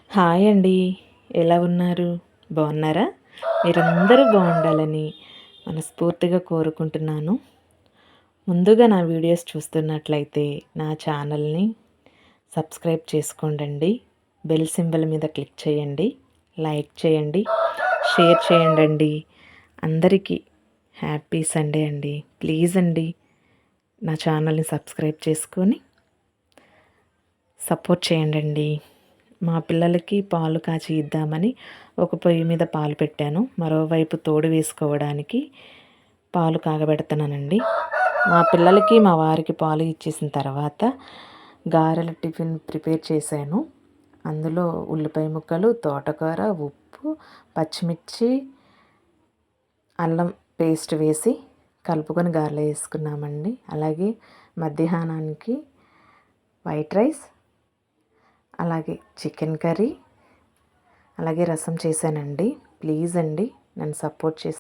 Hi అండి. ఎలా ఉన్నారు? బాగున్నారా? మీరందరూ బాగుండాలని మనస్ఫూర్తిగా కోరుకుంటున్నాను. ముందుగా నా వీడియోస్ చూస్తున్నట్లయితే నా ఛానల్ని సబ్స్క్రైబ్ చేసుకోండి. బెల్ సింబల్ మీద క్లిక్ చేయండి. లైక్ చేయండి. షేర్ చేయండి. అందరికీ హ్యాపీ సండే అండి. ప్లీజ్ అండి నా ఛానల్ని సబ్స్క్రైబ్ చేసుకొని సపోర్ట్ చేయండి. మా పిల్లలకి పాలు కాచి ఇద్దామని ఒక పొయ్యి మీద పాలు పెట్టాను. మరోవైపు తోడు వేసుకోవడానికి పాలు కాగబెడుతున్నానండి. మా పిల్లలకి మా వారికి పాలు ఇచ్చేసిన తర్వాత గారెల టిఫిన్ ప్రిపేర్ చేశాను. అందులో ఉల్లిపాయ ముక్కలు, తోటకూర, ఉప్పు, పచ్చిమిర్చి, అల్లం పేస్ట్ వేసి కలుపుకొని గారెలు వేసుకున్నామండి. అలాగే మధ్యాహ్నానికి వైట్ రైస్, అలాగే చికెన్ కర్రీ, అలాగే రసం చేశానండి. ప్లీజ్ అండి నన్ను సపోర్ట్ చేసి